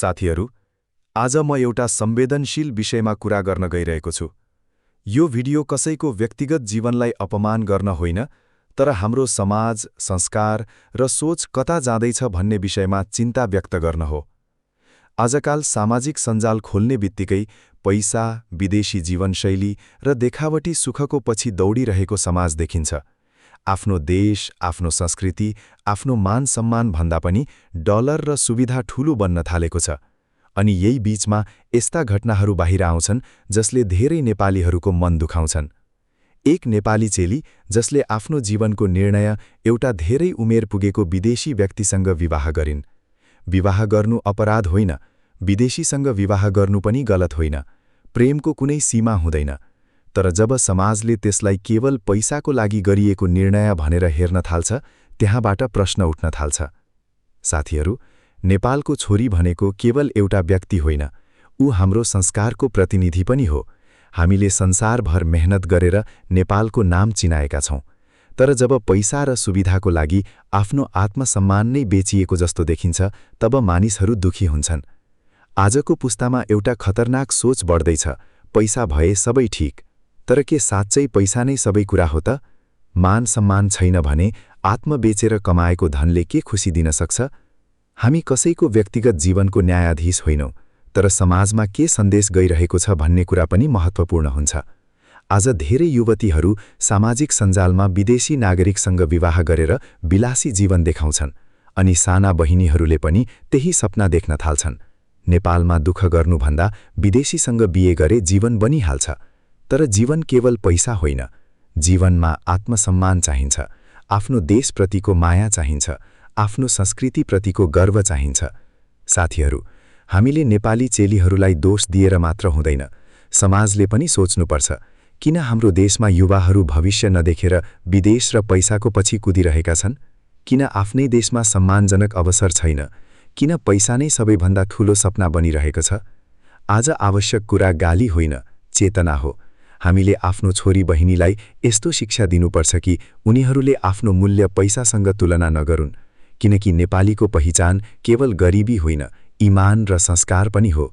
साथीहरू, आज म एउटा संवेदनशील विषयमा कुरा गर्न गइरहेको छु। यो भिडियो कसैको व्यक्तिगत जीवनलाई अपमान गर्न होइन, तर हाम्रो समाज, संस्कार र सोच कता जाँदैछ भन्ने विषयमा चिन्ता व्यक्त गर्न हो। आजकाल सामाजिक सञ्जाल खोल्ने बित्तिकै पैसा, विदेशी जीवनशैली र देखावटी सुखको पछि दौडिरहेको समाज देखिन्छ। आफ्नो देश, आफ्नो संस्कृति, आफ्नो मान सम्मान भन्दा पनि डलर र सुविधा ठूलो बन्न थालेको छ। अनि यही बीचमा यस्ता घटनाहरू बाहिर आउँछन् जसले धेरै नेपालीहरूको मन दुखाउँछन्। एक नेपाली चेली जसले आफ्नो जीवनको निर्णय एउटा धेरै उमेर पुगेको विदेशी व्यक्तिसँग विवाह गरिन्। विवाह गर्नु अपराध होइन, विदेशीसँग विवाह गर्नु पनि गलत होइन, प्रेमको कुनै सीमा हुँदैन। तर जब समाजले त्यसलाई केवल पैसाको लागि गरिएको निर्णय भनेर हेर्न थाल्छ, त्यहाँबाट प्रश्न उठ्न थाल्छ। साथीहरू, नेपालको छोरी भनेको केवल एउटा व्यक्ति होइन, ऊ हाम्रो संस्कारको प्रतिनिधि पनि हो। हामीले संसारभर मेहनत गरेर नेपालको नाम चिनाएका छौं। तर जब पैसा र सुविधाको लागि आफ्नो आत्मसम्मान नै बेचिएको जस्तो देखिन्छ, तब मानिसहरू दुखी हुन्छन्। आजको पुस्तामा एउटा खतरनाक सोच बढ्दैछ, पैसा भए सबै ठीक। तर के साँच्चै पैसा नै सबै कुरा हो त? मान सम्मान छैन भने आत्म बेचेर कमाएको धनले के खुसी दिन सक्छ? हामी कसैको व्यक्तिगत जीवनको न्यायाधीश होइनौं, तर समाजमा के सन्देश गइरहेको छ भन्ने कुरा पनि महत्त्वपूर्ण हुन्छ। आज धेरै युवतीहरू सामाजिक सञ्जालमा विदेशी नागरिकसँग विवाह गरेर विलासी जीवन देखाउँछन्, अनि साना बहिनीहरूले पनि त्यही सपना देख्न थाल्छन्। नेपालमा दुःख गर्नुभन्दा विदेशीसँग बिहे गरे जीवन बनिहाल्छ। तर जीवन केवल पैसा होइन, जीवनमा आत्मसम्मान चाहिन्छ, आफ्नो देशप्रतिको माया चाहिन्छ, आफ्नो संस्कृतिप्रतिको गर्व चाहिन्छ। साथीहरू, हामीले नेपाली चेलीहरूलाई दोष दिएर मात्र हुँदैन, समाजले पनि सोच्नुपर्छ, किन हाम्रो देशमा युवाहरू भविष्य नदेखेर विदेश र पैसाको पछि कुदिरहेका छन्? किन आफ्नै देशमा सम्मानजनक अवसर छैन? किन पैसा नै सबैभन्दा ठूलो सपना बनिरहेको छ? आज आवश्यक कुरा गाली होइन, चेतना हो। हामीले आफ्नो छोरी बहिनीलाई यस्तो शिक्षा दिनुपर्छ कि उनीहरूले आफ्नो मूल्य पैसासँग तुलना नगरून्, किनकि नेपालीको पहिचान केवल गरिबी होइन, इमान र संस्कार पनि हो।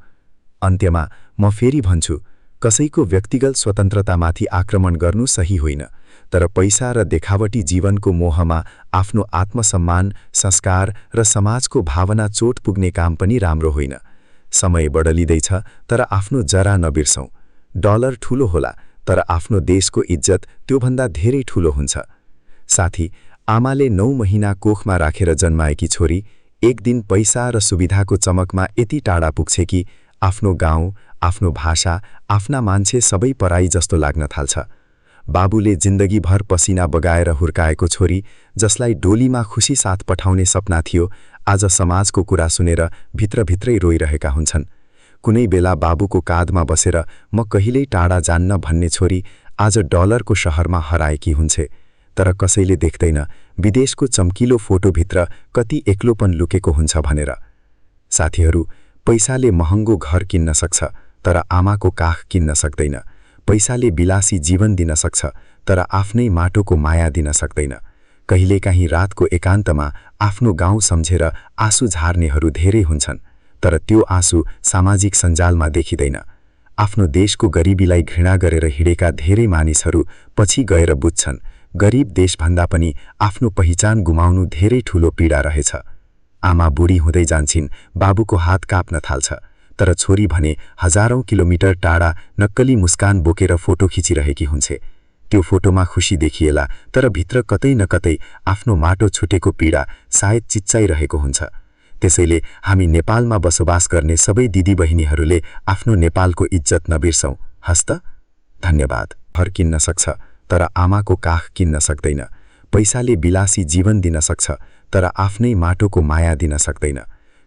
अन्त्यमा म फेरि भन्छु, कसैको व्यक्तिगत स्वतन्त्रतामाथि आक्रमण गर्नु सही होइन, तर पैसा र देखावटी जीवनको मोहमा आफ्नो आत्मसम्मान, संस्कार र समाजको भावना चोट पुग्ने काम पनि राम्रो होइन। समय बदलिँदैछ, तर आफ्नो जरा नबिर्सौं। डलर ठूलो होला, तर आफ्नो देशको इज्जत त्योभन्दा धेरै ठूलो हुन्छ। साथी, आमाले 9 महिना कोखमा राखेर जन्माएकी छोरी एक दिन पैसा र सुविधाको चमकमा यति टाढा पुग्छे कि आफ्नो गाउँ, आफ्नो भाषा, आफ्ना मान्छे सबै पराई जस्तो लाग्न थाल्छ। बाबुले जिन्दगीभर पसिना बगाएर हुर्काएको छोरी, जसलाई डोलीमा खुसी साथ पठाउने सपना थियो, आज समाजको कुरा सुनेर भित्रभित्रै रोइरहेका हुन्छन्। कुनै बेला बाबुको काँधमा बसेर म कहिल्यै टाढा जान्न भन्ने छोरी आज डलरको शहरमा हराएकी हुन्छे। तर कसैले देख्दैन विदेशको चम्किलो फोटोभित्र कति एक्लोपन लुकेको हुन्छ भनेर। साथीहरू, पैसाले महँगो घर किन्न सक्छ, तर आमाको काख किन्न सक्दैन। पैसाले विलासी जीवन दिन सक्छ, तर आफ्नै माटोको माया दिन सक्दैन। कहिलेकाहीँ रातको एकान्तमा आफ्नो गाउँ सम्झेर आँसु झार्नेहरू धेरै हुन्छन्, तर त्यो आँसु सामाजिक सञ्जालमा देखिँदैन। आफ्नो देशको गरिबीलाई घृणा गरेर हिँडेका धेरै मानिसहरू पछि गएर बुझ्छन्, गरिब देशभन्दा पनि आफ्नो पहिचान गुमाउनु धेरै ठूलो पीडा रहेछ। आमा बुढी हुँदै जान्छिन्, बाबुको हात काप्न थाल्छ, तर छोरी भने हजारौं किलोमिटर टाढा नक्कली मुस्कान बोकेर फोटो खिचिरहेकी हुन्छे। त्यो फोटोमा खुशी देखिएला, तर भित्र कतै न कतै आफ्नो माटो छुटेको पीडा सायद चिच्चाइरहेको हुन्छ। त्यसैले हामी नेपालमा बसोबास गर्ने सबै दिदीबहिनीहरूले आफ्नो नेपालको इज्जत नबिर्सौं। हस्त। धन्यवाद। घर किन्न सक्छ, तर आमाको काख किन्न सक्दैन। पैसाले विलासी जीवन दिन सक्छ, तर आफ्नै माटोको माया दिन सक्दैन।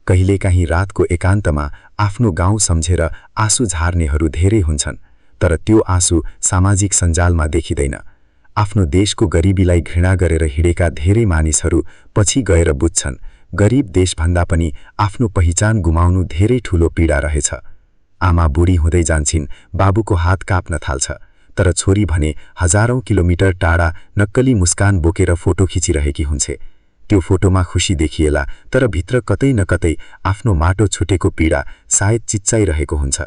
कहिलेकाहीँ रातको एकान्तमा आफ्नो गाउँ सम्झेर आँसु झार्नेहरू धेरै हुन्छन्, तर त्यो आँसु सामाजिक सञ्जालमा देखिँदैन। आफ्नो देशको गरिबीलाई घृणा गरेर हिँडेका धेरै मानिसहरू पछि गएर बुझ्छन्, गरिब देशभन्दा पनि आफ्नो पहिचान गुमाउनु धेरै ठूलो पीडा रहेछ। आमा बुढी हुँदै जान्छिन्, बाबुको हात काप्न थाल्छ, तर छोरी भने हजारौं किलोमिटर टाढा नक्कली मुस्कान बोकेर फोटो खिचिरहेकी हुन्छे। त्यो फोटोमा खुशी देखिएला, तर भित्र कतै न कतै आफ्नो माटो छुटेको पीडा सायद चिच्चाइरहेको हुन्छ।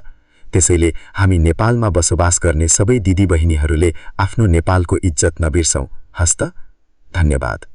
त्यसैले हामी नेपालमा बसोबास गर्ने सबै दिदीबहिनीहरूले आफ्नो नेपालको इज्जत नबिर्सौं। हस्त। धन्यवाद।